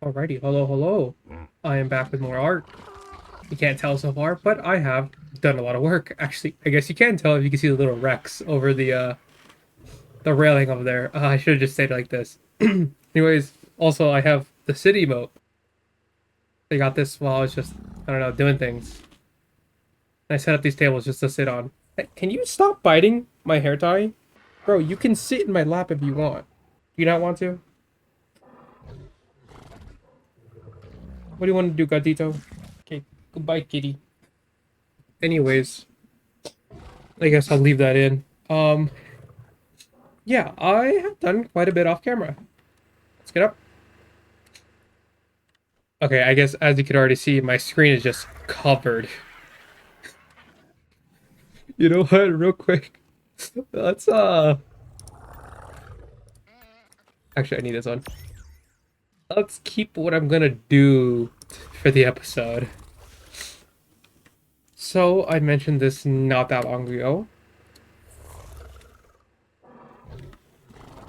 Alrighty, hello, hello. I am back with more art. You can't tell so far, but I have done a lot of work. Actually, I guess you can tell if you can see the little Rex over the railing over there. I should have just said it like this. Anyways, also I have the city mode. I got this while I was just, I don't know, doing things. I set up these tables just to sit on. Hey, can you stop biting my hair tie? Bro, you can sit in my lap if you want. Do you not want to? What do you want to do, Gatito? Okay, goodbye, kitty. Anyways, I guess I'll leave that in. Yeah, I have done quite a bit off camera. Let's get up. Okay, I guess as you can already see, my screen is just covered. You know what? Real quick, let's actually I need this one. Let's keep what I'm gonna do for the episode. So I mentioned this not that long ago.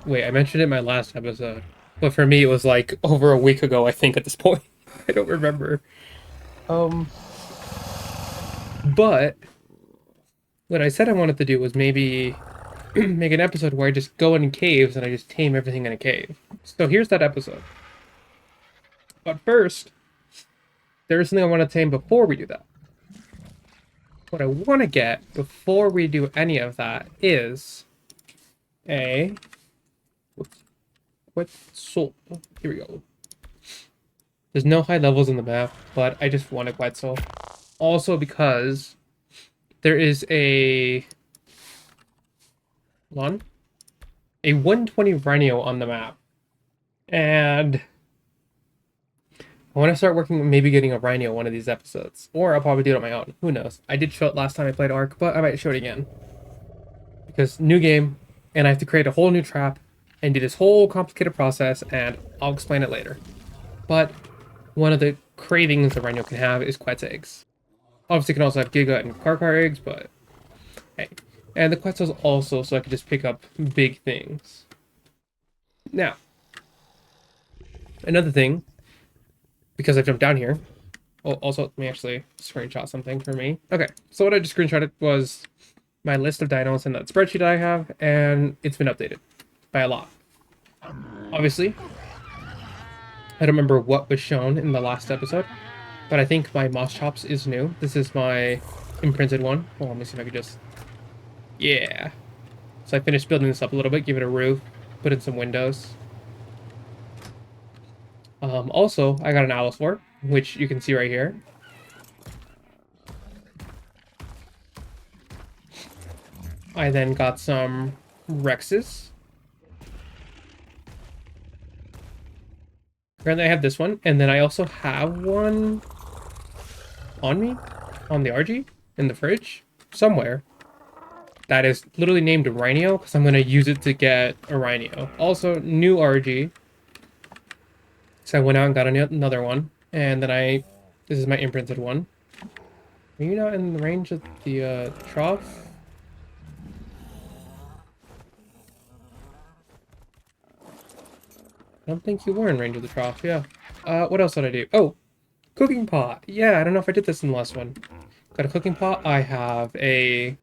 Wait, I mentioned it in my last episode, but for me it was like over a week ago, I think at this point. I don't remember. Um, but what I said I wanted to do was maybe make an episode where I just go in caves and I just tame everything in a cave. So here's that episode. But first, there's something I want to tame before we do that. What I want to get before we do any of that is a what soul. Here we go. There's no high levels in the map, but I just want a Quetzal. Also because there is a 120 Rhino on the map. And I want to start working, maybe getting a Rhino one of these episodes. Or I'll probably do it on my own. Who knows? I did show it last time I played Ark, but I might show it again. Because new game, and I have to create a whole new trap, and do this whole complicated process, and I'll explain it later. But one of the cravings the Rhino can have is Quetz eggs. Obviously, it can also have Giga and Karkar eggs, but hey. And the Quetzal's also so I can just pick up big things. Now, another thing, because I jumped down here. Oh, also, let me actually screenshot something for me. Okay, so what I just screenshotted was my list of dinos in that spreadsheet I have, and it's been updated by a lot. Obviously, I don't remember what was shown in the last episode, but I think my Moss Chops is new. This is my imprinted one. Oh, let me see if I can just... Yeah. So I finished building this up a little bit, give it a roof, put in some windows. Also, I got an Allosaur, which you can see right here. I then got some Rexes. Currently I have this one, and then I also have one on me, on the RG, in the fridge, somewhere. That is literally named Rhino, because I'm going to use it to get a Rhino. Also, new RG. So I went out and got another one, and then this is my imprinted one. Are you not in the range of the trough? I don't think you were in range of the trough, yeah. What else did I do? Oh, cooking pot. Yeah, I don't know if I did this in the last one. Got a cooking pot. I have a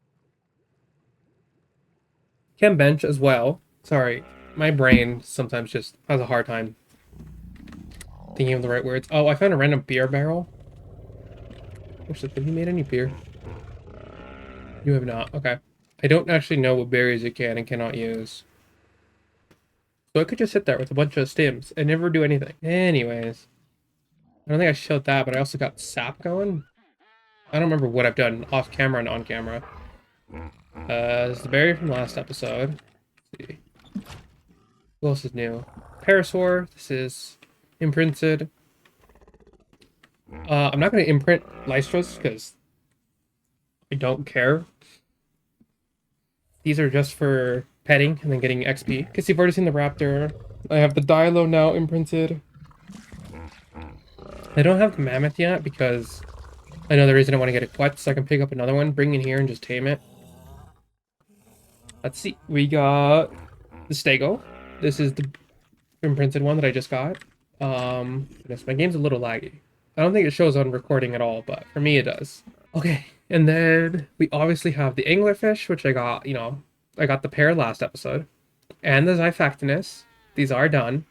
chem bench as well. Sorry, my brain sometimes just has a hard time thinking of the right words. Oh, I found a random beer barrel. Actually, have you made any beer? You have not. Okay. I don't actually know what berries you can and cannot use. So I could just sit there with a bunch of stems and never do anything. Anyways. I don't think I showed that, but I also got sap going. I don't remember what I've done off camera and on camera. This is the berry from last episode. Let's see. What else is new? Parasaur. This is imprinted. I'm not going to imprint Lystros because I don't care. These are just for petting and then getting XP. Because you've already seen the Raptor. I have the Dilo now imprinted. I don't have the Mammoth yet because I know the reason I want to get a Quetz so I can pick up another one, bring it here, and just tame it. Let's see. We got the Stego. This is the imprinted one that I just got. Goodness, my game's a little laggy. I don't think it shows on recording at all, but for me it does. Okay, and then we obviously have the anglerfish, which I got, I got the pair last episode, and the Zyphactinus. These are done.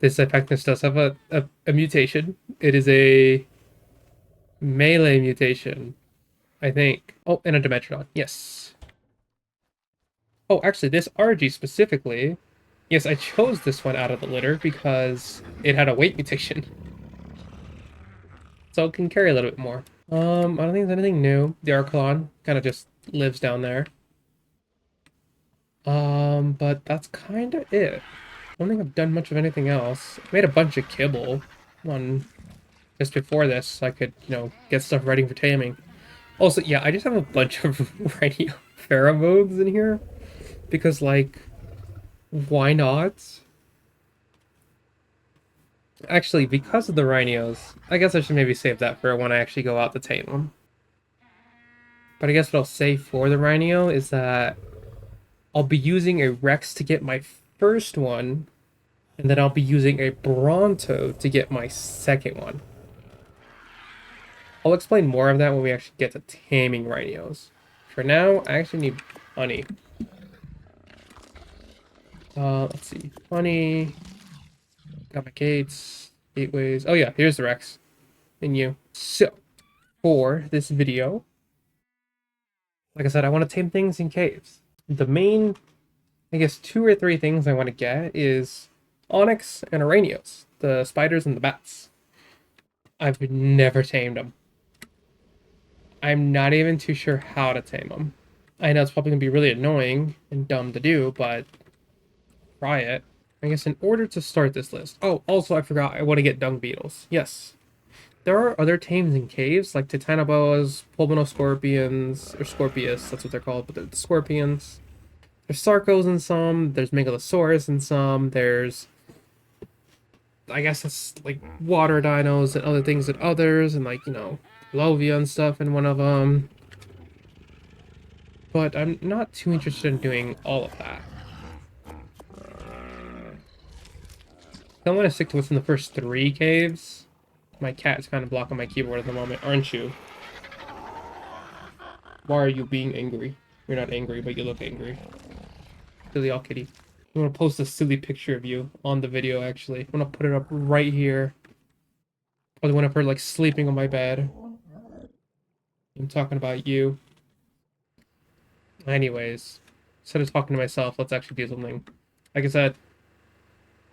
This Zyphactinus does have a mutation. It is a melee mutation, I think. Oh, and a Dimetrodon. Yes. Oh, actually, this RG specifically. Yes, I chose this one out of the litter because it had a weight mutation. So it can carry a little bit more. I don't think there's anything new. The Archelon kind of just lives down there. But that's kind of it. I don't think I've done much of anything else. I made a bunch of kibble on just before this, so I could, get stuff ready for taming. Also, yeah, I just have a bunch of radio pheromones in here because, like, why not? Actually, because of the rhinos, I guess I should maybe save that for when I actually go out to tame them. But I guess what I'll say for the rhino is that I'll be using a Rex to get my first one, and then I'll be using a Bronto to get my second one. I'll explain more of that when we actually get to taming rhinos. For now, I actually need honey. Let's see. Honey. Got my gates. Gateways. Oh yeah, here's the Rex. And you. So, for this video, like I said, I want to tame things in caves. The main, I guess, 2 or 3 things I want to get is onyx and araneos. The spiders and the bats. I've never tamed them. I'm not even too sure how to tame them. I know it's probably going to be really annoying and dumb to do, but try it. I guess in order to start this list. Oh, also I forgot I want to get dung beetles. Yes. There are other tames in caves, like titanoboas, pulmonoscorpions, or scorpius, that's what they're called, but they're the scorpions. There's sarcos in some, there's megalosaurus in some, there's, I guess it's like water dinos and other things in others, and like, Lovia and stuff in one of them. But I'm not too interested in doing all of that. I'm gonna stick to what's in the first 3 caves. My cat's kind of blocking my keyboard at the moment, aren't you? Why are you being angry? You're not angry, but you look angry. Silly all kitty. I'm gonna post a silly picture of you on the video, actually. I'm gonna put it up right here. Probably one of her, like, sleeping on my bed. I'm talking about you. Anyways, instead of talking to myself, let's actually do something. Like I said,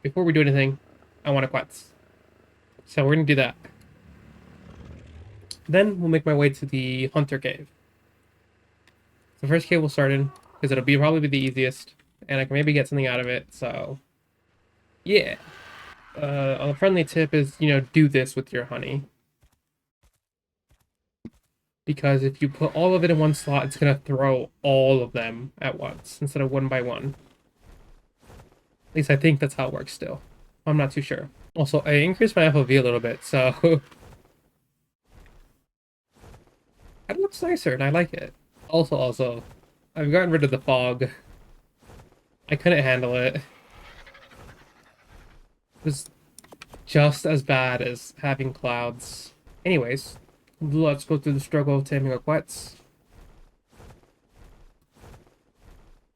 before we do anything, I want a quetz. So we're gonna do that. Then we'll make my way to the Hunter Cave. The first cave we'll start in, because it'll probably be the easiest, and I can maybe get something out of it, so... Yeah. A friendly tip is, do this with your honey. Because if you put all of it in one slot, it's going to throw all of them at once, instead of one by one. At least I think that's how it works still. I'm not too sure. Also, I increased my FOV a little bit, so... It looks nicer, and I like it. Also, I've gotten rid of the fog. I couldn't handle it. It was just as bad as having clouds. Anyways, let's go through the struggle of taming a quetz.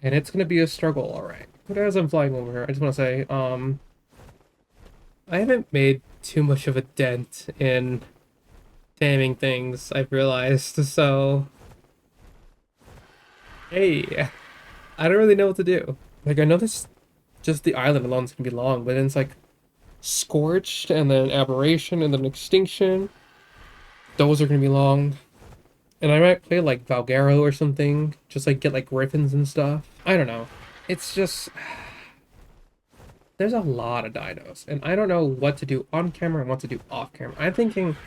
And it's gonna be a struggle, alright. But as I'm flying over here, I just want to say, I haven't made too much of a dent in taming things, I've realized, so... Hey, I don't really know what to do. Like, I know this, just the island alone is gonna be long, but then it's like, Scorched, and then Aberration, and then Extinction. Those are gonna be long. And I might play, like, Valgaro or something, just, like, get, like, griffins and stuff. I don't know. It's just... There's a lot of dinos, and I don't know what to do on camera and what to do off camera. I'm thinking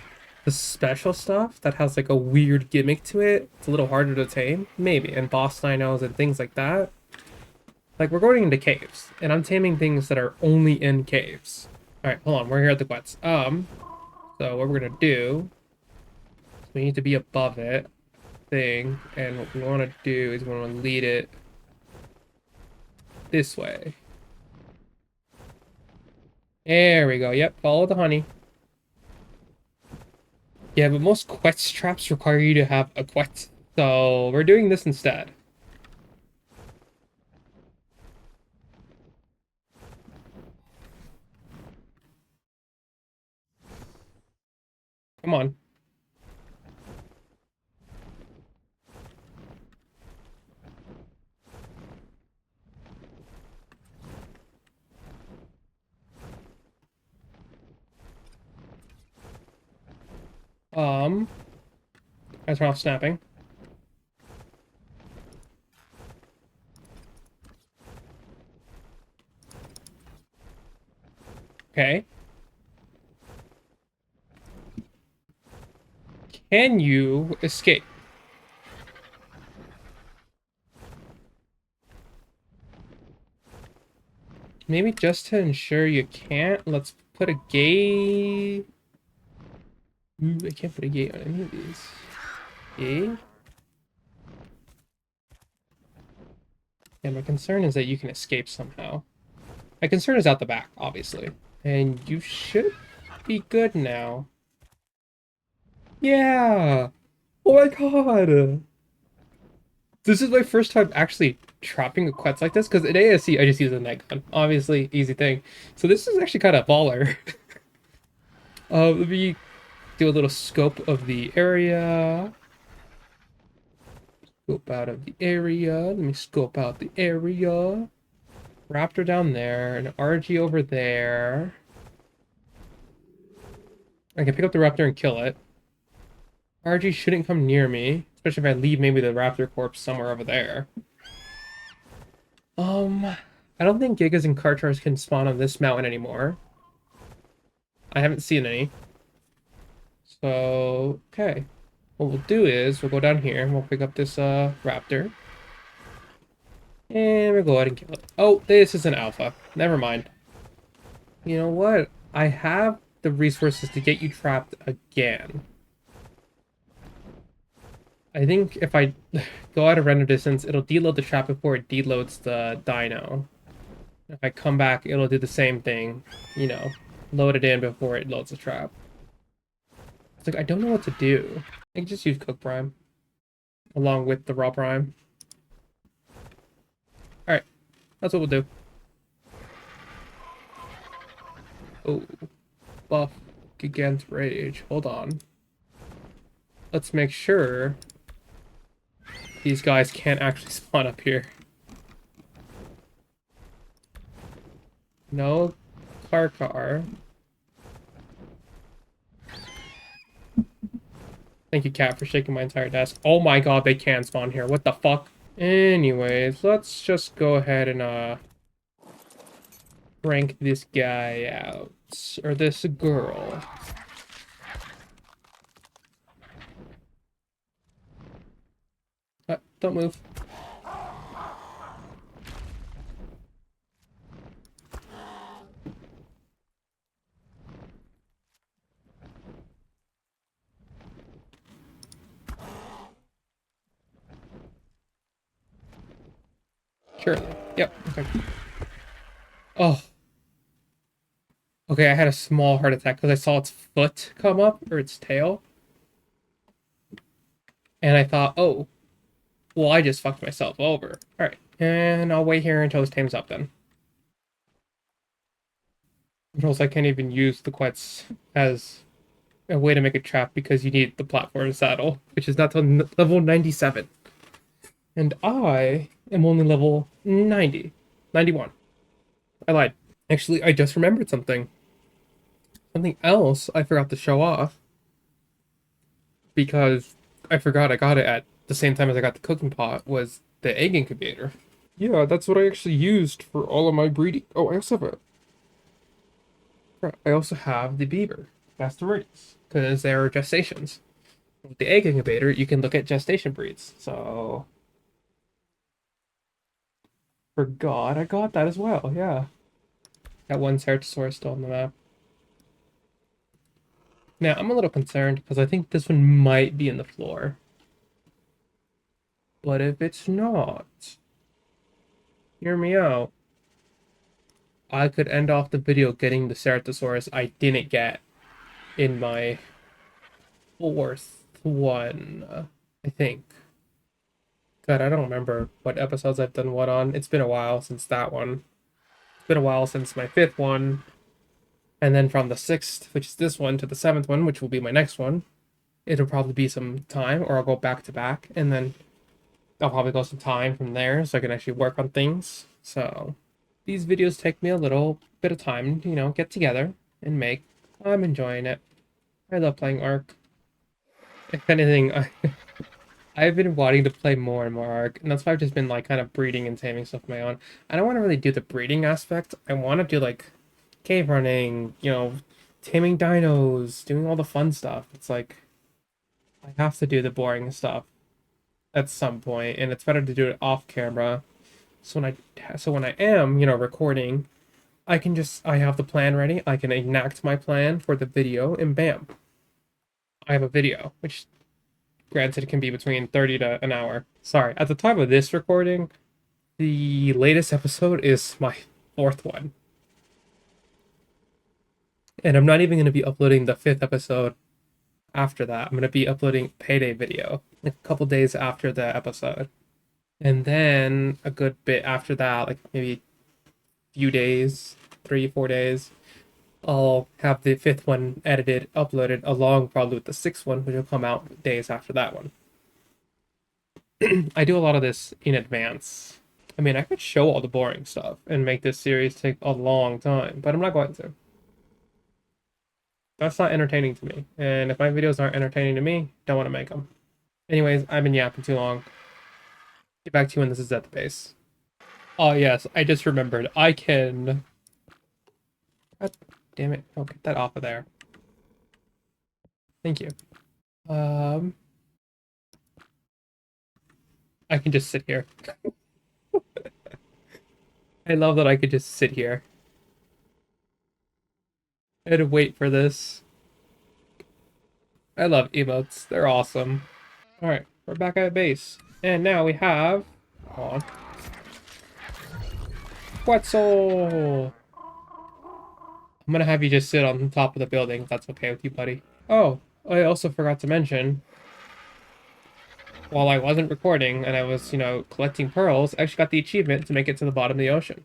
the special stuff that has like a weird gimmick to it, it's a little harder to tame, maybe, and boss dinos and things like that. Like, we're going into caves, and I'm taming things that are only in caves. Alright, hold on, we're here at the quets. So what we're gonna do, we need to be above it, thing, and what we want to do is we want to lead it this way. There we go. Yep, follow the honey. Yeah, but most quest traps require you to have a quest. So we're doing this instead. Come on. I turn off snapping. Okay. Can you escape? Maybe just to ensure you can't, let's put a gate. Ooh, I can't put a gate on any of these. Gate? Yeah, my concern is that you can escape somehow. My concern is out the back, obviously. And you should be good now. Yeah! Oh my god! This is my first time actually trapping a quetz like this, because in ASC I just use a night gun. Obviously, easy thing. So this is actually kind of baller. Let me do a little scope of the area. Scope out of the area. Let me scope out the area. Raptor down there, an RG over there. I can pick up the raptor and kill it. RG shouldn't come near me, especially if I leave maybe the raptor corpse somewhere over there. I don't think Gigas and Karchars can spawn on this mountain anymore. I haven't seen any. So, okay. What we'll do is we'll go down here and we'll pick up this raptor. And we'll go ahead and kill it. Oh, this is an alpha. Never mind. You know what? I have the resources to get you trapped again. I think if I go out of render distance, it'll deload the trap before it deloads the dino. If I come back, it'll do the same thing. You know, load it in before it loads the trap. It's like, I don't know what to do. I can just use Cook Prime along with the Raw Prime. Alright, that's what we'll do. Oh, buff against rage. Hold on. Let's make sure these guys can't actually spawn up here. No car. Thank you, Cat, for shaking my entire desk. Oh my god, they can spawn here. What the fuck? Anyways, let's just go ahead and rank this guy out. Or this girl. Don't move. Sure. Yep. Okay. Oh. Okay, I had a small heart attack because I saw its foot come up, or its tail. And I thought, oh, well, I just fucked myself over. Alright, and I'll wait here until this tame's up then. Controls, I can't even use the quets as a way to make a trap because you need the platform saddle, which is not till level 97. And I am only level 90. 91. I lied. Actually, I just remembered something. Something else I forgot to show off. Because I forgot I got it at the same time as I got the cooking pot was the egg incubator. Yeah, that's what I actually used for all of my breeding. Oh, I also have the beaver. That's the roots. Because they are gestations. With the egg incubator, you can look at gestation breeds. So forgot I got that as well, yeah. That one Ceratosaurus still on the map. Now, I'm a little concerned because I think this one might be in the floor. But if it's not, hear me out. I could end off the video getting the Ceratosaurus I didn't get in my fourth one, I think. God, I don't remember what episodes I've done what on. It's been a while since that one. It's been a while since my fifth one. And then from the sixth, which is this one, to the seventh one, which will be my next one, it'll probably be some time, or I'll go back to back, and then I'll probably go some time from there so I can actually work on things. So these videos take me a little bit of time, get together and make. I'm enjoying it. I love playing Ark. If anything, I've been wanting to play more and more Ark, and that's why I've just been like kind of breeding and taming stuff of my own. I don't want to really do the breeding aspect. I want to do like cave running, taming dinos, doing all the fun stuff. It's like I have to do the boring stuff at some point, and it's better to do it off camera. So when I am, recording, I have the plan ready. I can enact my plan for the video, and bam, I have a video, which granted can be between 30 to an hour. Sorry, at the time of this recording, the latest episode is my fourth one. And I'm not even going to be uploading the fifth episode after that. I'm going to be uploading payday video like a couple days after the episode. And then a good bit after that, like maybe a few days, 3, 4 days, I'll have the fifth one edited, uploaded, along probably with the sixth one, which will come out days after that one. I do a lot of this in advance. I mean, I could show all the boring stuff and make this series take a long time, but I'm not going to. That's not entertaining to me. And if my videos aren't entertaining to me, don't want to make them. Anyways, I've been yapping too long. Get back to you when this is at the base. Oh, yes, I just remembered. I can... God damn it. Oh, get that off of there. Thank you. I can just sit here. I love that I could just sit here. I had to wait for this. I love emotes. They're awesome. Alright, we're back at base. And now we have... Hold on. Quetzal! I'm gonna have you just sit on the top of the building, if that's okay with you, buddy. Oh, I also forgot to mention, while I wasn't recording and I was, collecting pearls, I actually got the achievement to make it to the bottom of the ocean.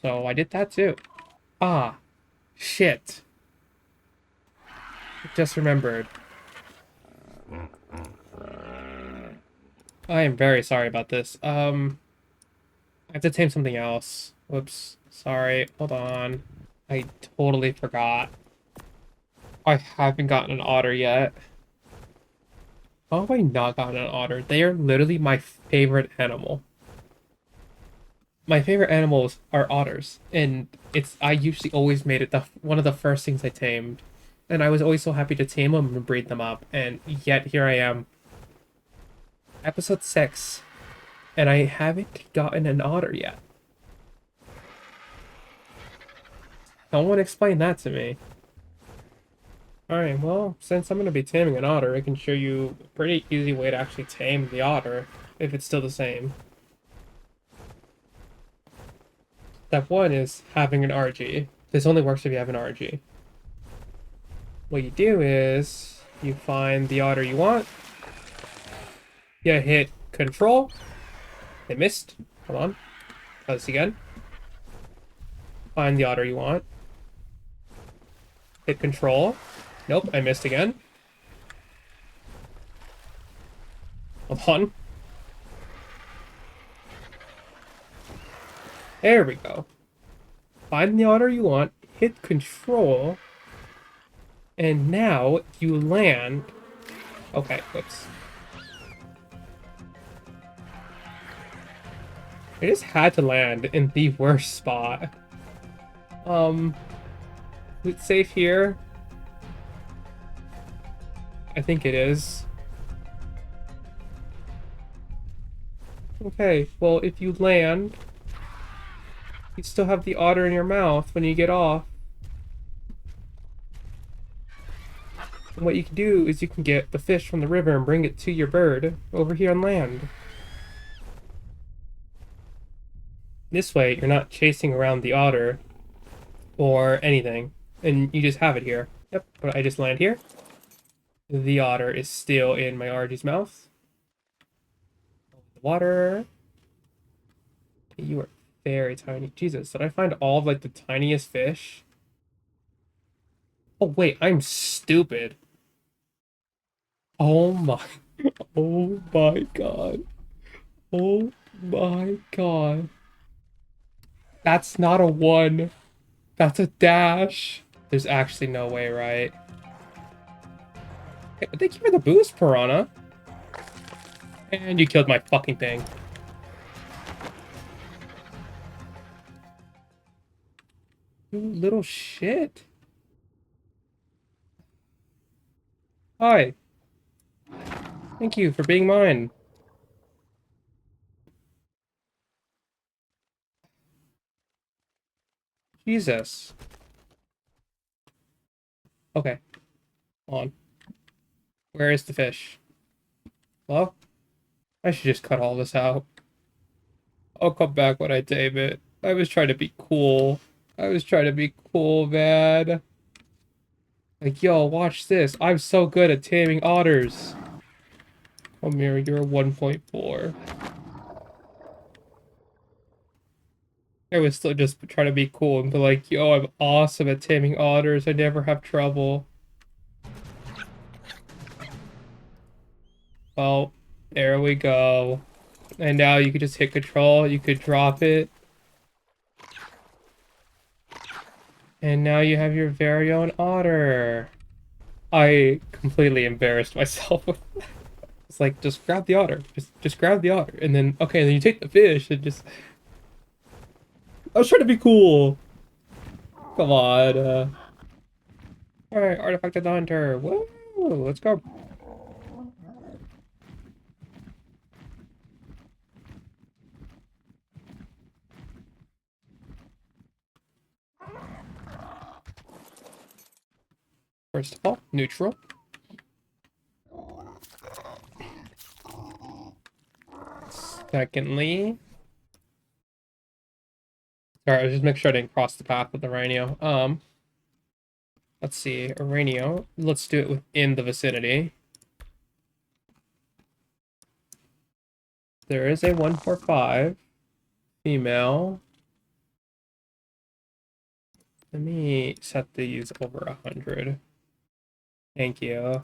So I did that too. Ah, shit. I just remembered. I am very sorry about this. I have to tame something else. Whoops. Sorry. Hold on. I totally forgot. I haven't gotten an otter yet. How have I not gotten an otter? They are literally my favorite animal. My favorite animals are otters, and I usually always made it one of the first things I tamed, and I was always so happy to tame them and breed them up, and yet here I am, episode 6, and I haven't gotten an otter yet. Someone explain that to me. Alright, well, since I'm going to be taming an otter, I can show you a pretty easy way to actually tame the otter, if it's still the same. Step 1 is having an RG. This only works if you have an RG. What you do is, you find the otter you want, you hit control, I missed, hold on, try this again, find the otter you want, hit control, nope, I missed again, hold on, there we go, find the otter you want, hit control, and now you land, okay, whoops. I just had to land in the worst spot. It's safe here. I think it is. Okay, well, if you land, you still have the otter in your mouth when you get off. And what you can do is you can get the fish from the river and bring it to your bird over here on land. This way, you're not chasing around the otter or anything, and you just have it here. Yep, but I just land here. The otter is still in my RG's mouth. The water. You are very tiny. Jesus, did I find all of, like, the tiniest fish? Oh, wait, I'm stupid. Oh my. Oh my god. Oh my god. That's not a one. That's a dash. There's actually no way, right? Hey, thank you for the boost, Piranha. And you killed my fucking thing. You little shit. Hi. Thank you for being mine. Jesus. Okay, on. Where is the fish? Well, I should just cut all this out. I'll come back when I tame it. I was trying to be cool. I was trying to be cool, man. Like, yo, watch this. I'm so good at taming otters. Oh, Mira, you're a 1.4. I was still just trying to be cool and be like, yo, I'm awesome at taming otters. I never have trouble. Well, there we go. And now you could just hit control. You could drop it. And now you have your very own otter. I completely embarrassed myself. It's like, just grab the otter. Just grab the otter. And then, okay, then you take the fish and just... I was trying to be cool. Come on. Alright, Artifact of the Hunter. Whoa, let's go. First of all, neutral. Secondly... Alright, I was just making sure I didn't cross the path with the Rhino. Let's see, a Rhino. Let's do it within the vicinity. There is a 145 female. Let me set these over 100. Thank you.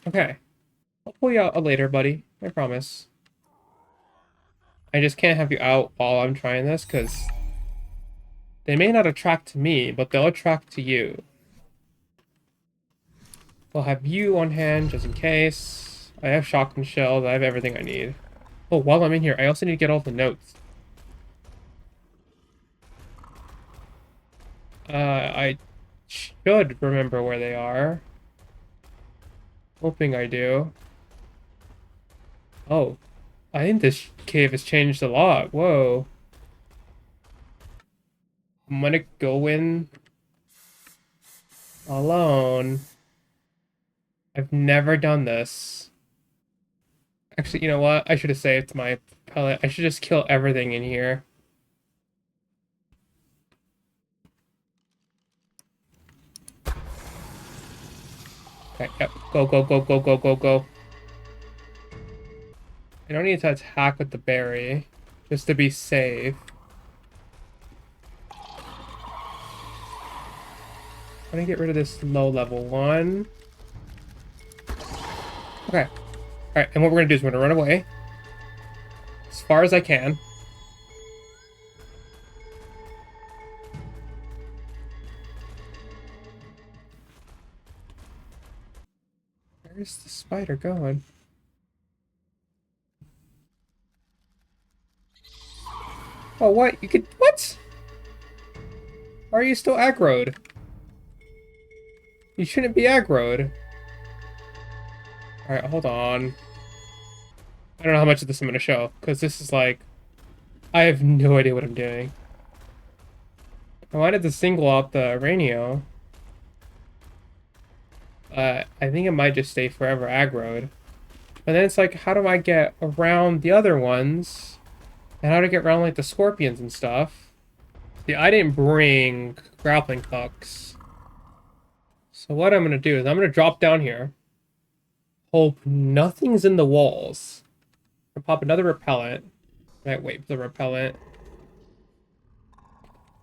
Okay. I'll pull you out later, buddy. I promise. I just can't have you out while I'm trying this, because they may not attract to me, but they'll attract to you. I'll have you on hand just in case. I have shotgun shells. I have everything I need. Oh, while I'm in here, I also need to get all the notes. I should remember where they are. Hoping I do. Oh, I think this cave has changed a lot. Whoa. I'm gonna go in alone. I've never done this. Actually, you know what? I should have saved my pellet. I should just kill everything in here. Okay, yep. Go, go, go, go, go, go, go. I don't need to attack with the berry, just to be safe. I'm gonna get rid of this low level one. Okay. Alright, and what we're gonna do is we're gonna run away. As far as I can. Where's the spider going? Oh, what? You could... What? Why are you still aggroed? You shouldn't be aggroed. Alright, hold on. I don't know how much of this I'm gonna show, because this is like... I have no idea what I'm doing. I wanted to single out the Ranio. I think it might just stay forever aggroed. But then it's like, how do I get around the other ones And how to get around like the scorpions and stuff. See, I didn't bring grappling hooks. So what I'm gonna do is I'm gonna drop down here. Hope nothing's in the walls. I'll pop another repellent. Right, wait for the repellent.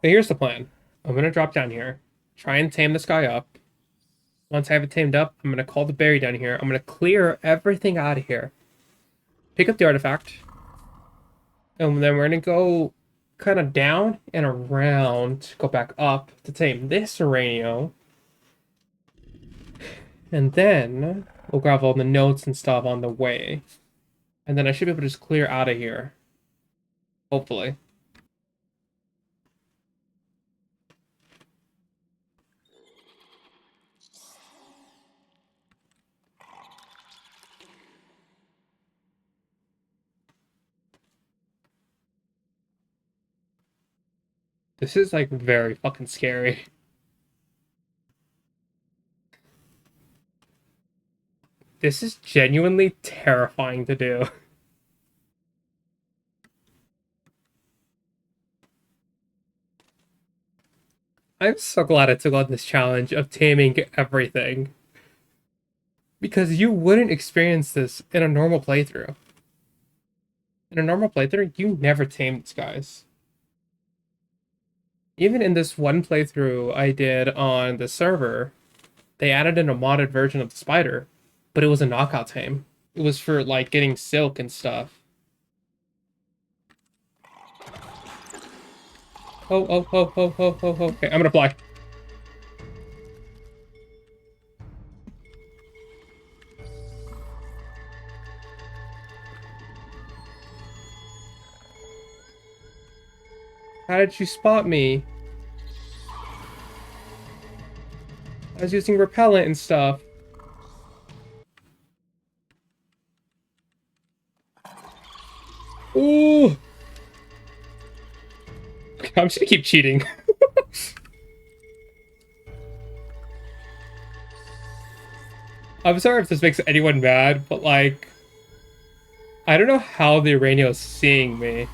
But here's the plan. I'm gonna drop down here. Try and tame this guy up. Once I have it tamed up, I'm gonna call the berry down here. I'm gonna clear everything out of here. Pick up the artifact. And then we're gonna go kind of down and around, go back up to tame this Uranio. And then we'll grab all the notes and stuff on the way. And then I should be able to just clear out of here. Hopefully. This is like very fucking scary. This is genuinely terrifying to do. I'm so glad I took on this challenge of taming everything. Because you wouldn't experience this in a normal playthrough. In a normal playthrough, you never tame these guys. Even in this one playthrough I did on the server, they added in a modded version of the spider, but it was a knockout tame. It was for like getting silk and stuff. Oh, oh, oh, oh, oh, oh, oh. Okay, I'm gonna fly. How did you spot me? I was using repellent and stuff. Ooh! I'm just gonna keep cheating. I'm sorry if this makes anyone mad, but like, I don't know how the Uranio is seeing me.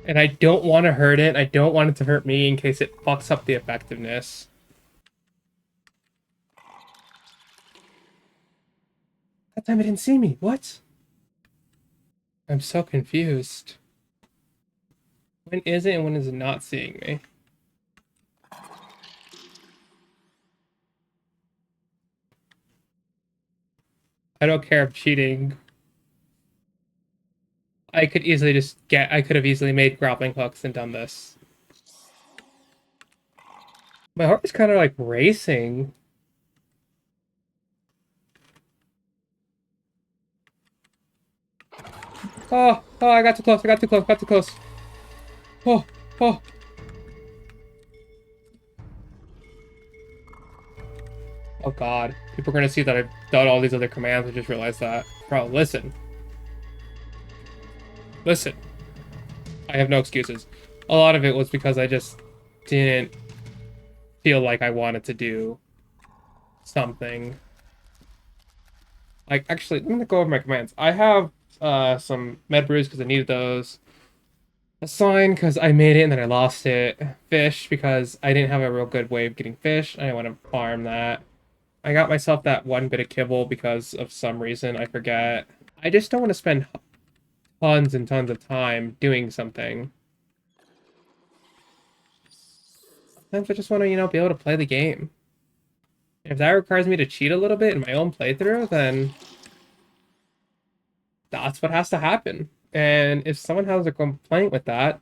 And I don't want to hurt it. I don't want it to hurt me in case it fucks up the effectiveness. That time it didn't see me. What? I'm so confused. When is it and when is it not seeing me? I don't care if cheating. I could easily just get... I could have easily made grappling hooks and done this. My heart is kind of like racing. Oh, oh, I got too close, I got too close, got too close. Oh, oh. Oh god. People are gonna see that I've done all these other commands and just realize that. Bro, listen. Listen. I have no excuses. A lot of it was because I just didn't feel like I wanted to do something. Like, actually, let me go over my commands. I have some med brews because I needed those. A sign because I made it and then I lost it. Fish because I didn't have a real good way of getting fish. I didn't want to farm that. I got myself that one bit of kibble because of some reason. I forget. I just don't want to spend tons and tons of time doing something. Sometimes I just want to, you know, be able to play the game. If that requires me to cheat a little bit in my own playthrough, then that's what has to happen. And if someone has a complaint with that,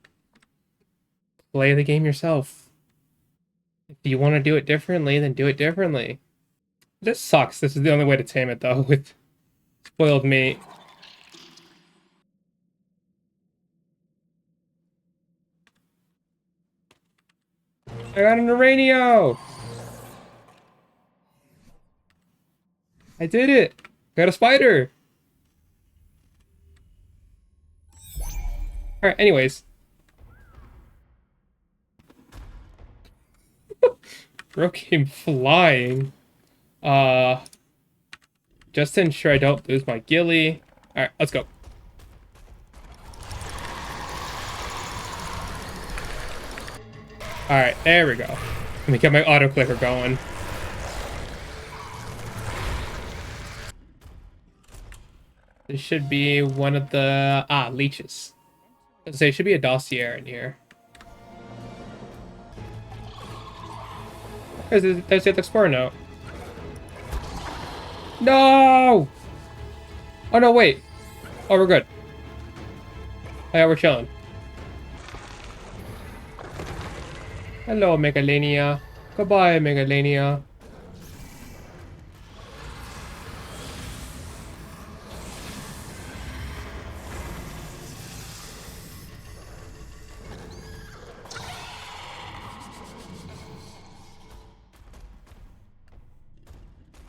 play the game yourself. If you want to do it differently, then do it differently. This sucks. This is the only way to tame it, though, with spoiled meat. I got an Uranio! I did it! Got a spider! Alright, anyways. Bro came flying. Just to ensure I don't lose my ghillie. Alright, let's go. Alright, there we go. Let me get my auto clicker going. This should be one of the leeches. Let's say it should be a dossier in here. There's the explorer note. No! Oh no, wait. Oh, we're good. Oh, yeah, we're chilling. Hello, Megalania. Goodbye, Megalania.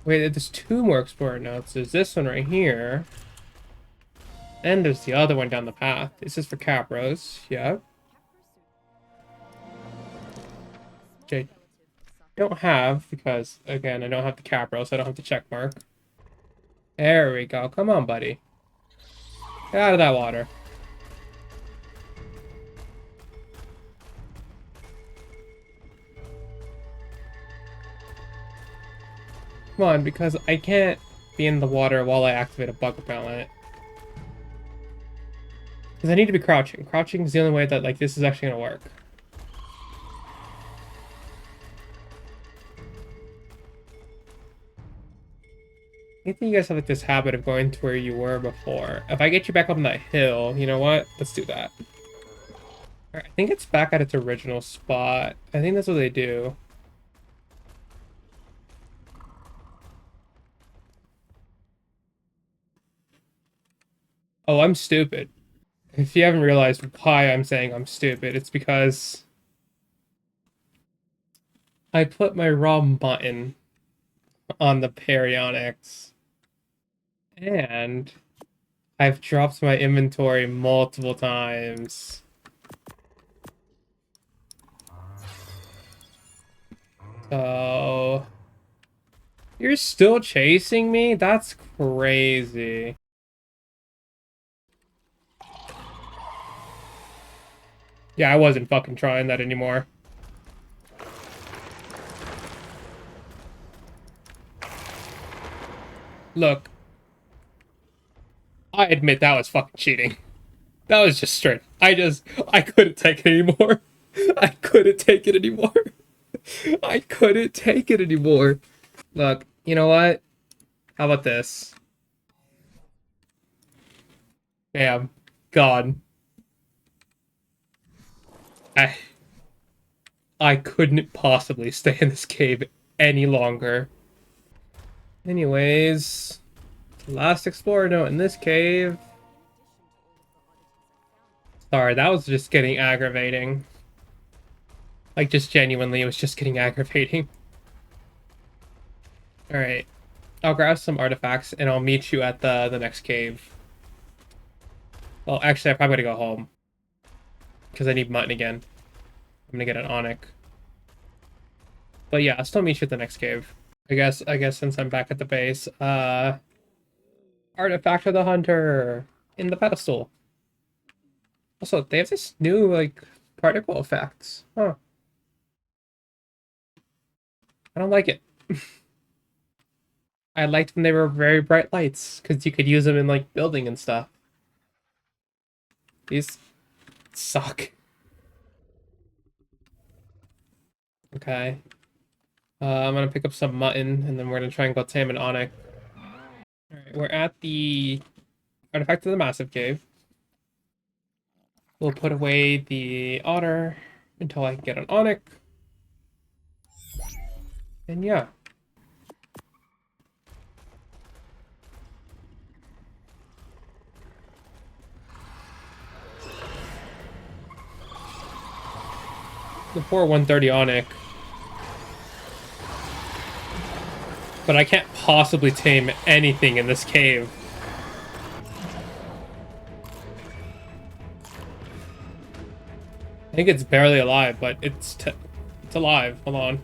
Wait, there's two more explorer notes. There's this one right here. And there's the other one down the path. This is for Capros. Yep. Okay. Don't have, because, again, I don't have the Capro, so I don't have the check mark. There we go. Come on, buddy. Get out of that water. Come on, because I can't be in the water while I activate a bug repellent. Because I need to be crouching. Crouching is the only way that, like, this is actually going to work. I think you guys have, like, this habit of going to where you were before. If I get you back up on that hill, you know what? Let's do that. Alright, I think it's back at its original spot. I think that's what they do. Oh, I'm stupid. If you haven't realized why I'm saying I'm stupid, it's because I put my ROM button on the Perionyx, and I've dropped my inventory multiple times. So... You're still chasing me? That's crazy. Yeah, I wasn't fucking trying that anymore. Look. I admit that was fucking cheating. That was just straight. I couldn't take it anymore. I couldn't take it anymore. I couldn't take it anymore. Look, you know what? How about this? Damn. God. I I couldn't possibly stay in this cave any longer. Anyways, last explorer note in this cave. Sorry, that was just getting aggravating. Like, just genuinely, it was just getting aggravating. Alright. I'll grab some artifacts, and I'll meet you at the next cave. Well, actually, I probably gotta go home. Because I need mutton again. I'm gonna get an onyx. But yeah, I'll still meet you at the next cave. I guess since I'm back at the base, Artifact of the Hunter in the pedestal. Also, they have this new, like, particle effects. Huh. I don't like it. I liked when they were very bright lights, because you could use them in, like, building and stuff. These suck. Okay. I'm gonna pick up some mutton, and then we're gonna try and go tame an onyx. Alright, we're at the Artifact of the Massive Cave. We'll put away the otter until I can get an onyx. And yeah. The poor 130 onyx. But I can't possibly tame anything in this cave. I think it's barely alive, but it's alive. Hold on.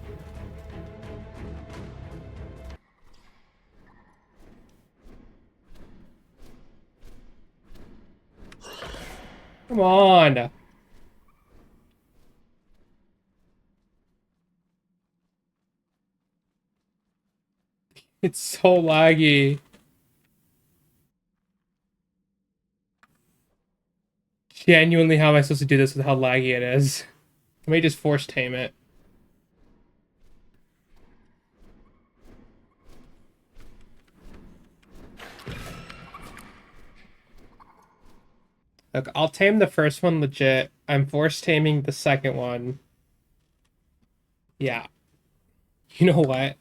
Come on. It's so laggy. Genuinely, how am I supposed to do this with how laggy it is? Let me just force tame it. Look, I'll tame the first one legit. I'm force taming the second one. Yeah. You know what?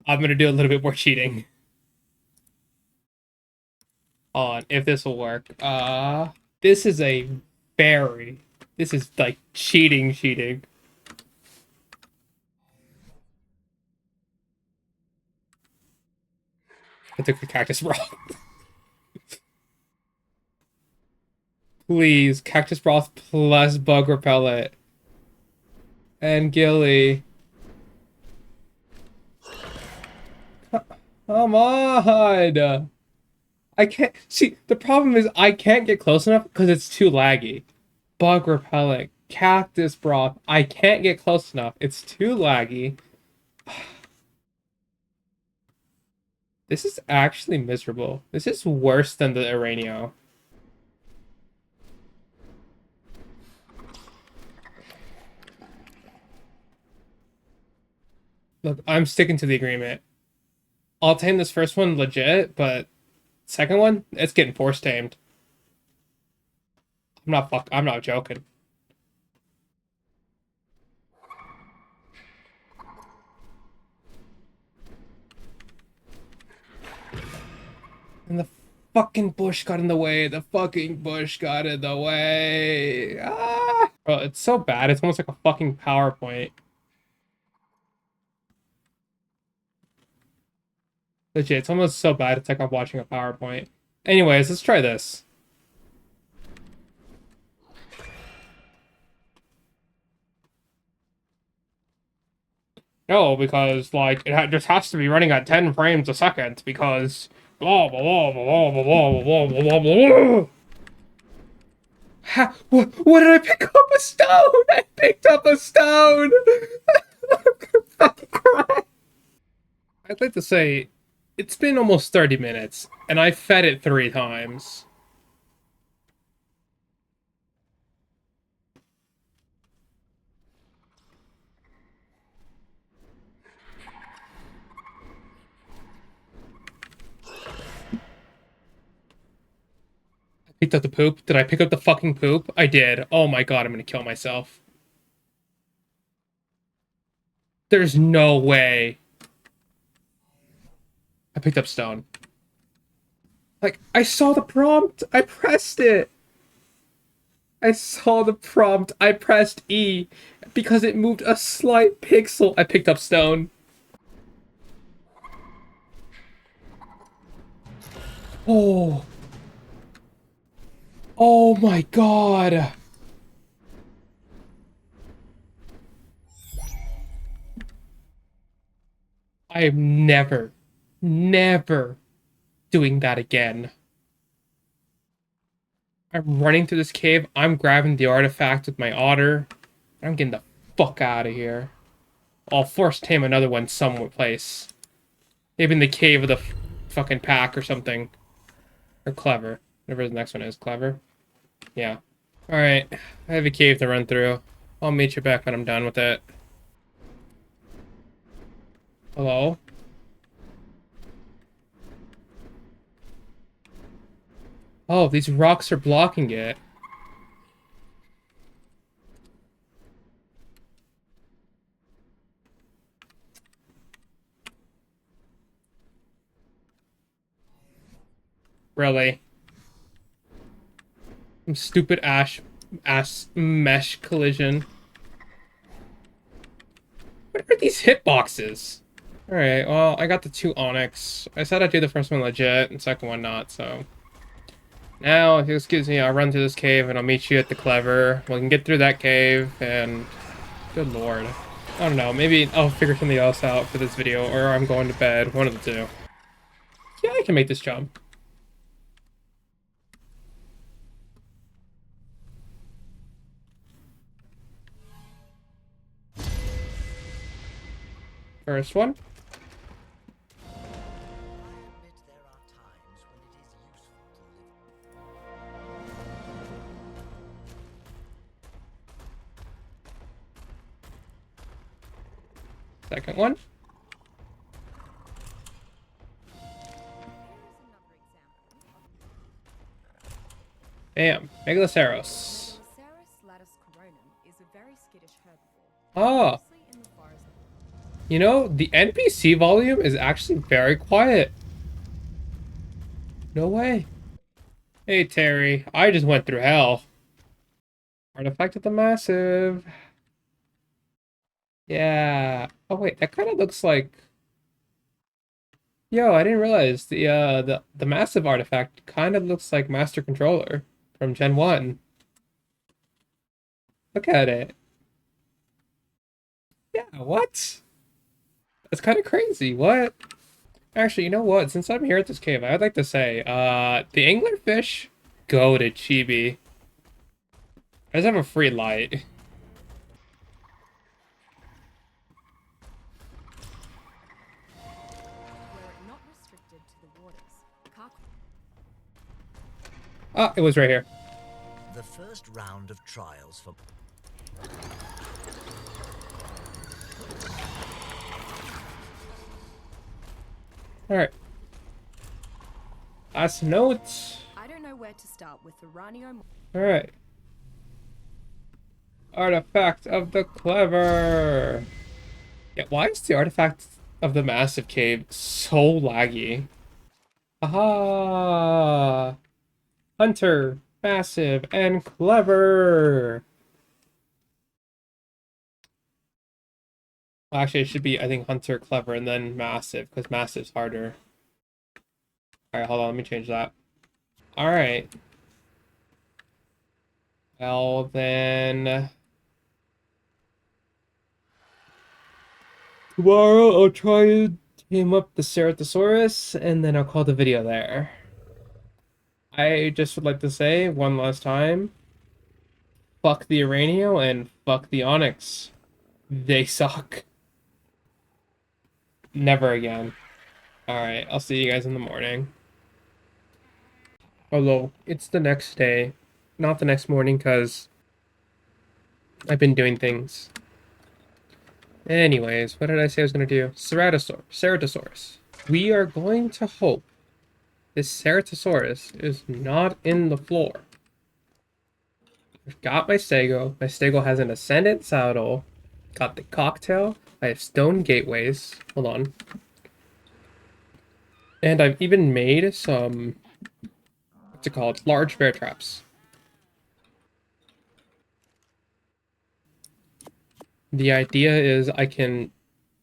I'm gonna do a little bit more cheating on if this will work. This is a very, this is like cheating. I took the cactus broth. Please, cactus broth plus bug repellent and gilly. Come on. I can't see. The problem is I can't get close enough because it's too laggy. Bug repellent, cactus broth. I can't get close enough. It's too laggy. This is actually miserable. This is worse than the Aranio. Look, I'm sticking to the agreement. I'll tame this first one legit, but second one, it's getting force tamed. I'm not joking. And the fucking bush got in the way. The fucking bush got in the way. Ah! Bro, it's so bad. It's almost like a fucking PowerPoint. Legit, it's almost so bad. It's like I'm watching a PowerPoint. Anyways, let's try this. No, because like just has to be running at 10 frames a second because blah blah blah blah blah blah blah blah blah blah. What did I pick up a stone? I picked up a stone. I'd like to say it's been almost 30 minutes and I fed it 3 times. Picked up the poop. Did I pick up the fucking poop? I did. Oh my god, I'm gonna kill myself. There's no way. I picked up stone. Like, I saw the prompt. I pressed it. I saw the prompt. I pressed E because it moved a slight pixel. I picked up stone. Oh. Oh my god. I am never doing that again. I'm running through this cave. I'm grabbing the artifact with my otter. I'm getting the fuck out of here. I'll force tame another one someplace. Maybe in the cave of the fucking pack or something. Or clever. Whatever the next one is. Clever? Yeah. Alright. I have a cave to run through. I'll meet you back when I'm done with it. Hello? Oh, these rocks are blocking it. Really? Some stupid ass mesh collision. What are these hitboxes? Alright, well, I got the 2 onyx. I said I'd do the first one legit, and second one not, so... Now, if this gives me, I'll run through this cave, and I'll meet you at the clever. We can get through that cave, and... Good lord. I don't know, maybe I'll figure something else out for this video, or I'm going to bed. One of the two. Yeah, I can make this jump. First one. Second one. Bam. Megaloceros. Oh. You know, the NPC volume is actually very quiet. No way. Hey, Terry. I just went through hell. Artifact of the Massive. Yeah. Oh, wait. That kind of looks like... Yo, I didn't realize the Massive artifact kind of looks like Master Controller from Gen 1. Look at it. Yeah, what? That's kind of crazy. What? Actually, you know what? Since I'm here at this cave, I'd like to say, the anglerfish go to Chibi. I just have a free light. Oh, it was right here. The first round of trials for... Alright. Last note. I don't know where to start with the Ranio. Alright. Artifact of the Clever. Yeah, why is the artifact of the Massive Cave so laggy? Aha! Hunter, Massive, and Clever! Well, actually, it should be, I think, Hunter, Clever, and then Massive, because Massive's harder. Alright, hold on, let me change that. Alright. Well, then... Tomorrow, I'll try and tame up the Ceratosaurus, and then I'll call the video there. I just would like to say, one last time, fuck the Uranio and fuck the Onyx. They suck. Never again. Alright, I'll see you guys in the morning. Although, it's the next day. Not the next morning, because I've been doing things. Anyways, what did I say I was going to do? Ceratosaurus. We are going to hope this Ceratosaurus is not in the floor. I've got my Stego. My Stego has an Ascendant saddle. Got the cocktail. I have stone gateways. Hold on. And I've even made some... What's it called? Large bear traps. The idea is I can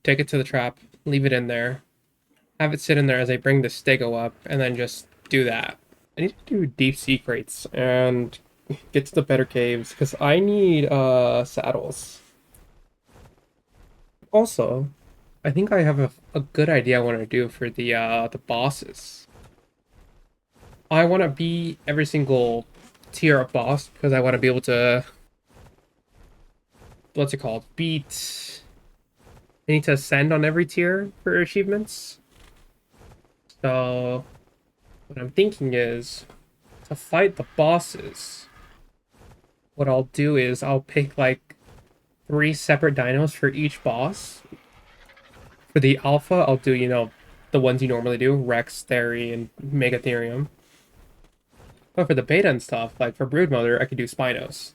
take it to the trap, leave it in there, have it sit in there as I bring the Stego up, and then just do that. I need to do deep sea crates and get to the better caves, because I need saddles. Also, I think I have a good idea I want to do for the bosses. I want to beat every single tier of boss, because I want to be able to... What's it called? Beat... I need to ascend on every tier for achievements. So, what I'm thinking is, to fight the bosses, what I'll do is I'll pick like 3 separate dinos for each boss. For the alpha, I'll do, you know, the ones you normally do, Rex, Theory, and Megatherium. But for the beta and stuff, like for Broodmother, I could do Spinos.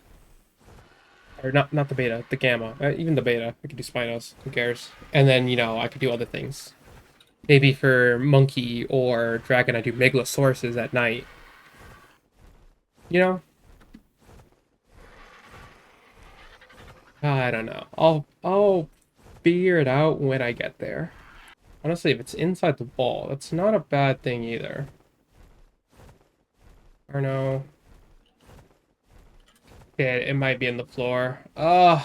Or not the beta, the gamma. Even the beta, I could do Spinos. Who cares? And then, you know, I could do other things. Maybe for Monkey or Dragon, I do Megalosauruses at night. You know? I don't know. I'll figure it out when I get there. Honestly, if it's inside the wall, that's not a bad thing either. Or no. Yeah, it might be in the floor. Ugh.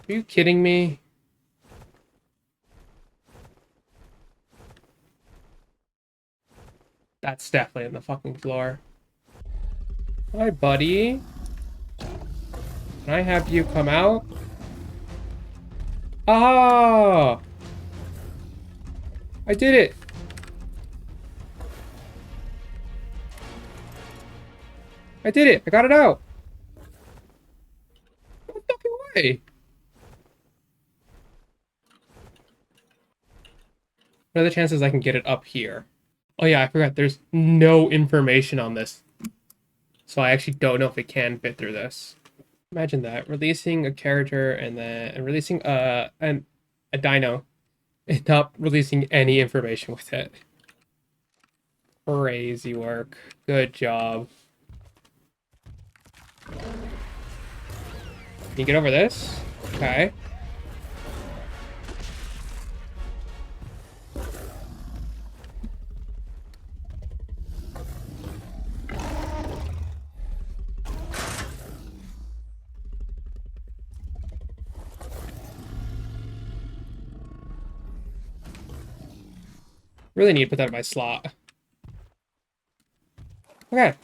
Are you kidding me? That's definitely in the fucking floor. Hi, buddy. Can I have you come out? Ah! I did it! I did it! I got it out! No fucking way! What are the chances I can get it up here? Oh yeah, I forgot. There's no information on this. So I actually don't know if it can fit through this. Imagine that. Releasing a character and releasing a dino and not releasing any information with it. Crazy work. Good job. Can you get over this? Okay. Really need to put that in my slot. Okay.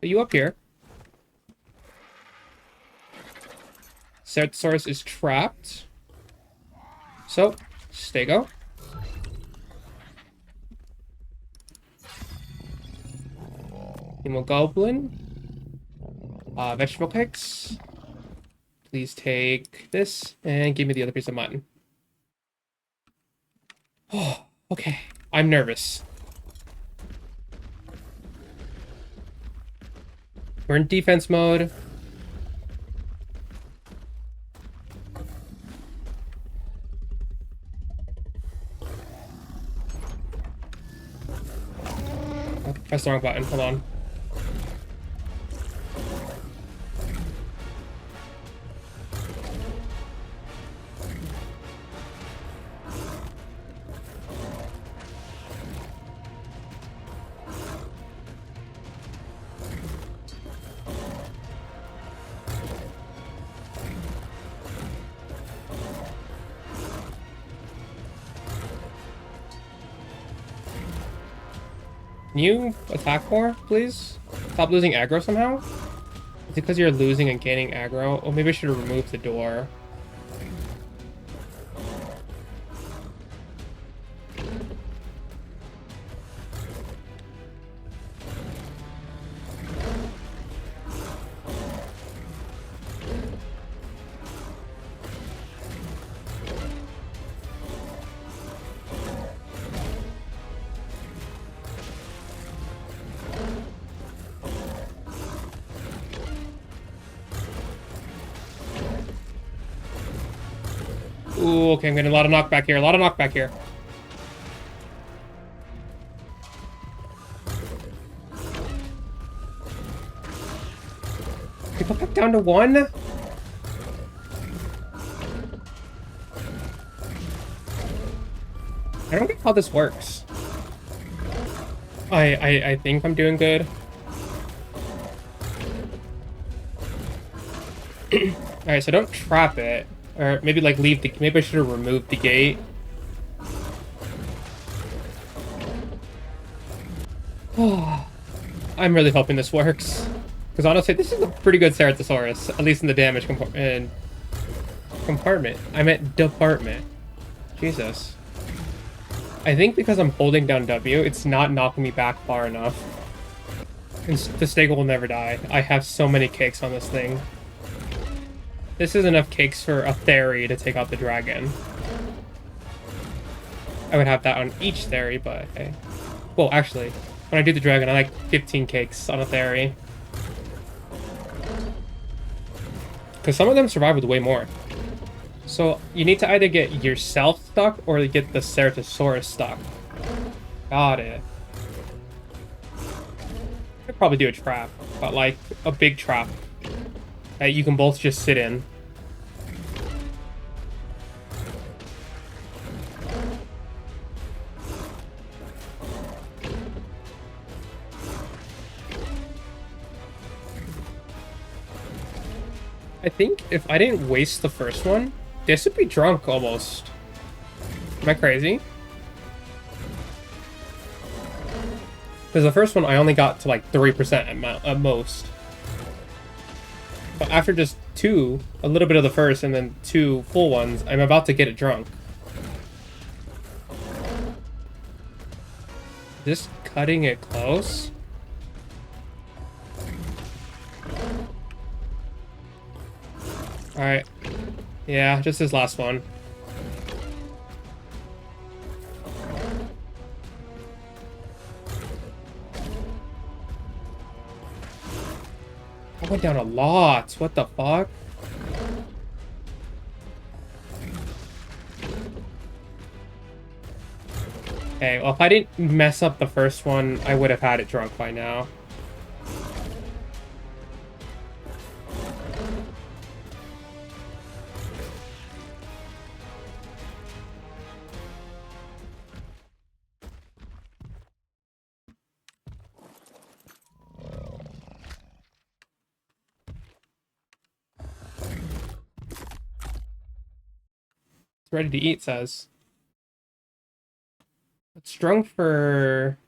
Put you up here. Ceratosaurus is trapped. So, Stego. Hemoglobin. Vegetable cakes. Please take this and give me the other piece of mutton. Oh, okay. I'm nervous. We're in defense mode. Oh, press the wrong button. Hold on. Can you attack more, please? Stop losing aggro somehow? Is it because you're losing and gaining aggro? Oh, maybe I should have removed the door. Ooh, okay, I'm getting a lot of knockback here. A lot of knockback here. Can we go back down to 1? I don't get how this works. I think I'm doing good. Alright, so don't trap it. Or maybe like leave the, maybe I should have removed the gate. Oh, I'm really hoping this works. Because honestly, this is a pretty good Ceratosaurus, at least in the damage compartment. I meant department. Jesus. I think because I'm holding down W, it's not knocking me back far enough. And the Stego will never die. I have so many cakes on this thing. This is enough cakes for a Theory to take out the dragon. I would have that on each Theory, but hey. Well, actually, when I do the dragon, I like 15 cakes on a Theory. Because some of them survive with way more. So you need to either get yourself stuck or get the Ceratosaurus stuck. Got it. I'd probably do a trap, but like a big trap that you can both just sit in. I think if I didn't waste the first one, this would be drunk almost. Am I crazy? Because the first one I only got to like 3% at most. But after just 2, a little bit of the first and then 2 full ones, I'm about to get it drunk. Just cutting it close? Alright. Yeah, just this last one. I went down a lot. What the fuck? Okay, well, if I didn't mess up the first one, I would have had it drunk by now. It's ready to eat, says. It's drunk for...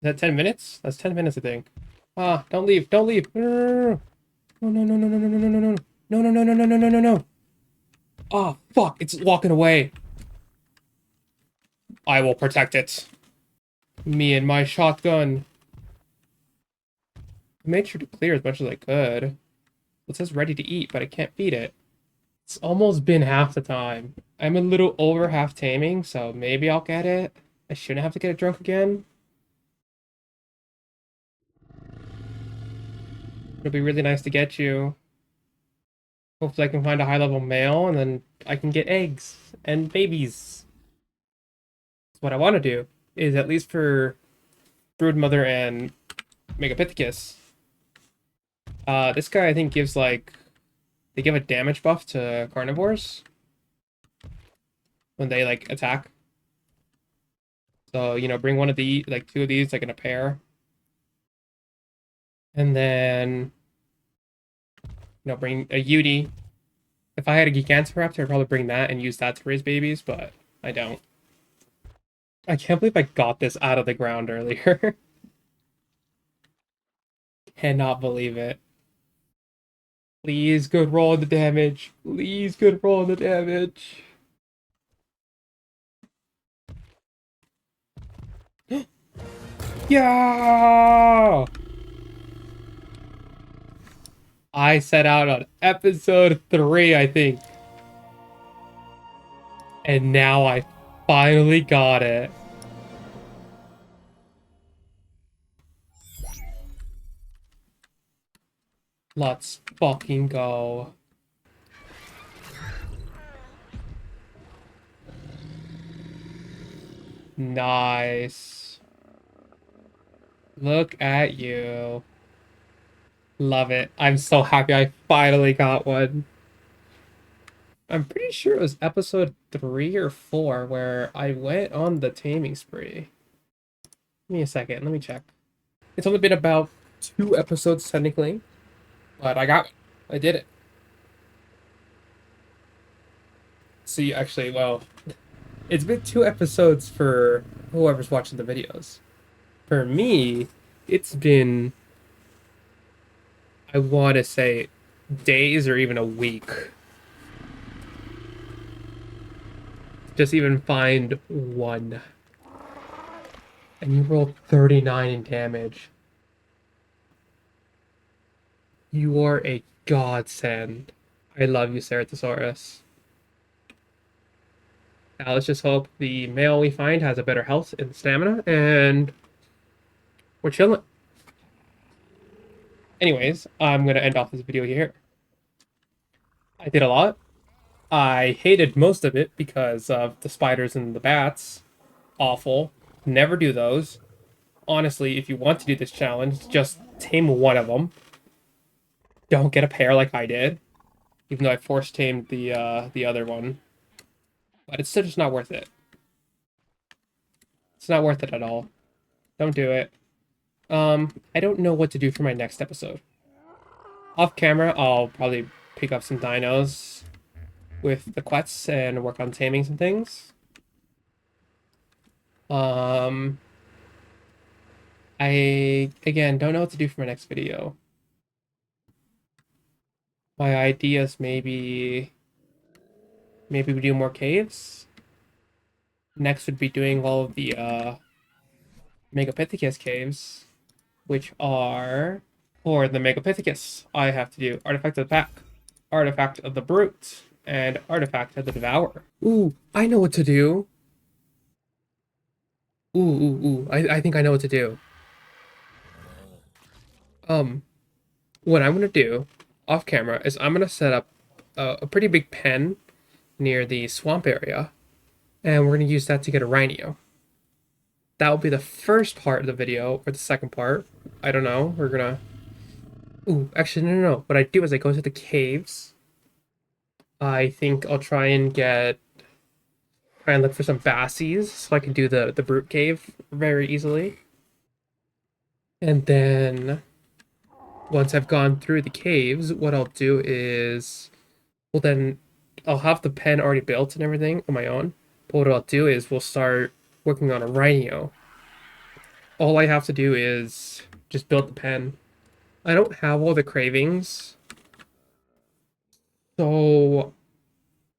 Is that 10 minutes? That's 10 minutes, I think. Ah, don't leave. Don't leave. No, no, no, no, no, no, no, no, no, no. No, no, no, no, no, no, no, no, no. Oh, fuck. It's walking away. I will protect it. Me and my shotgun. I made sure to clear as much as I could. It says ready to eat, but I can't feed it. It's almost been half the time. I'm a little over half taming, so maybe I'll get it. I shouldn't have to get it drunk again. It'll be really nice to get you. Hopefully I can find a high-level male, and then I can get eggs and babies. What I want to do is, at least for Broodmother and Megapithecus, this guy I think gives like... They give a damage buff to carnivores when they like attack. So, you know, bring one of the like two of these like in a pair. And then, you know, bring a Yudi. If I had a Gigantoraptor, I'd probably bring that and use that to raise babies, but I don't. I can't believe I got this out of the ground earlier. Cannot believe it. Please, good roll on the damage. Please, good roll on the damage. Yeah! I set out on episode 3, I think. And now I finally got it. Let's fucking go. Nice. Look at you. Love it. I'm so happy I finally got one. I'm pretty sure it was episode 3 or 4 where I went on the taming spree. Give me a second, let me check. It's only been about 2 episodes technically, but I got it. I did it. See, actually, well, it's been 2 episodes for whoever's watching the videos. For me, it's been, I want to say, days or even a week. Just even find one. And you rolled 39 in damage. You are a godsend. I love you, Ceratosaurus. Now let's just hope the male we find has a better health and stamina, and we're chilling. Anyways, I'm gonna end off this video here. I did a lot. I hated most of it because of the spiders and the bats. Awful. Never do those. Honestly, if you want to do this challenge, just tame one of them. Don't get a pair like I did, even though I force tamed the other one. But it's still just not worth it. It's not worth it at all. Don't do it. I don't know what to do for my next episode. Off camera, I'll probably pick up some dinos with the quets and work on taming some things. I, again, don't know what to do for my next video. My ideas maybe we do more caves. Next would be doing all of the Megapithecus caves, which are for the Megapithecus. I have to do Artifact of the Pack, Artifact of the Brute, and Artifact of the Devourer. Ooh, I know what to do. Ooh, I think I know what to do. what I'm gonna do off camera is I'm gonna set up a pretty big pen near the swamp area, and we're gonna use that to get a rhino. That will be the first part of the video, or the second part. I don't know. We're gonna. Ooh, actually, no, no, no. What I do is I go to the caves. I think I'll try and look for some bassies so I can do the brute cave very easily. And then once I've gone through the caves, what I'll do is, well, then I'll have the pen already built and everything on my own. But what I'll do is we'll start working on a rhino. All I have to do is just build the pen. I don't have all the cravings, so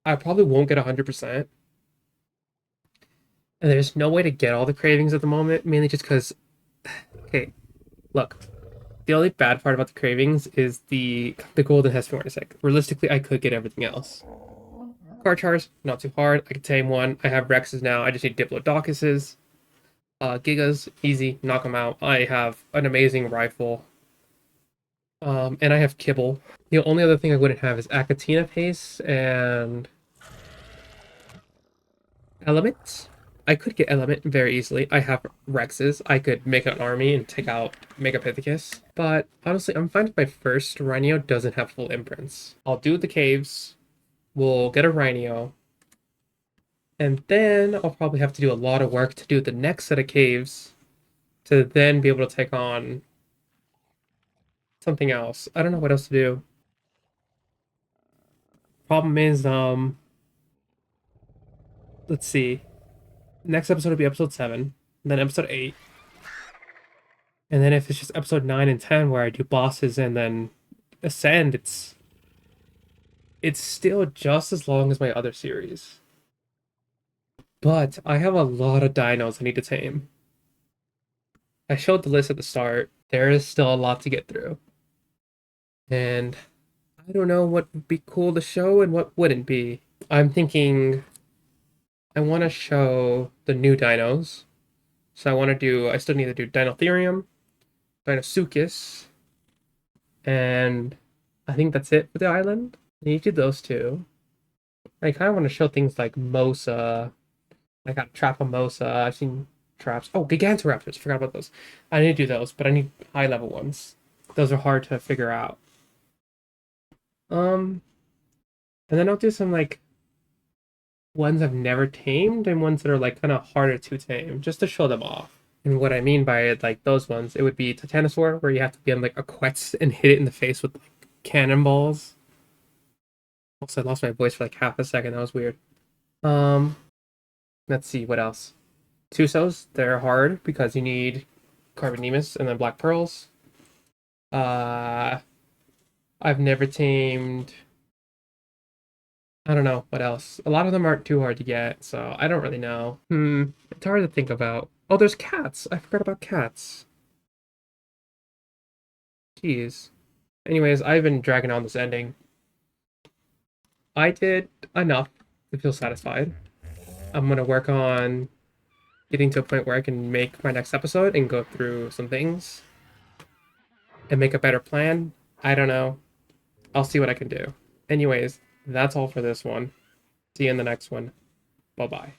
I probably won't get 100%. And there's no way to get all the cravings at the moment, mainly just because, okay, look, the only bad part about the cravings is the golden Hesperornisic. Realistically, I could get everything else. Carchars, not too hard. I can tame one. I have Rexes now. I just need Diplodocuses. Gigas, easy, knock them out. I have an amazing rifle. And I have Kibble. The only other thing I wouldn't have is Achatina Pace and Element. I could get Element very easily. I have Rexes. I could make an army and take out Megapithecus. But honestly, I'm fine if my first Rhino doesn't have full imprints. I'll do the caves. We'll get a Rhino. And then I'll probably have to do a lot of work to do the next set of caves to then be able to take on something else. I don't know what else to do. Problem is, let's see. Next episode will be episode 7, then episode 8. And then if it's just episode 9 and 10 where I do bosses and then ascend, it's still just as long as my other series. But I have a lot of dinos I need to tame. I showed the list at the start. There is still a lot to get through. And I don't know what would be cool to show and what wouldn't be. I'm thinking I want to show the new dinos. So I still need to do Dinotherium, Dinosuchus, and I think that's it for the island. I need to do those two. I kind of want to show things like Mosa. I got Trapamosa. I've seen traps. Oh, Gigantoraptors. Forgot about those. I need to do those, but I need high level ones. Those are hard to figure out. And then I'll do some like ones I've never tamed and ones that are like kind of harder to tame, just to show them off. And what I mean by it, like those ones, it would be Titanosaur, where you have to be on like a quest and hit it in the face with like cannonballs. Also, I lost my voice for like half a second. That was weird. Um, let's see what else. Tusos, they're hard because you need Carbonemus and then Black Pearls. Uh, I've never tamed. I don't know what else. A lot of them aren't too hard to get, so I don't really know. It's hard to think about. Oh, there's cats. I forgot about cats. Jeez. Anyways, I've been dragging on this ending. I did enough to feel satisfied. I'm gonna work on getting to a point where I can make my next episode and go through some things and make a better plan. I don't know. I'll see what I can do. Anyways, that's all for this one. See you in the next one. Bye bye.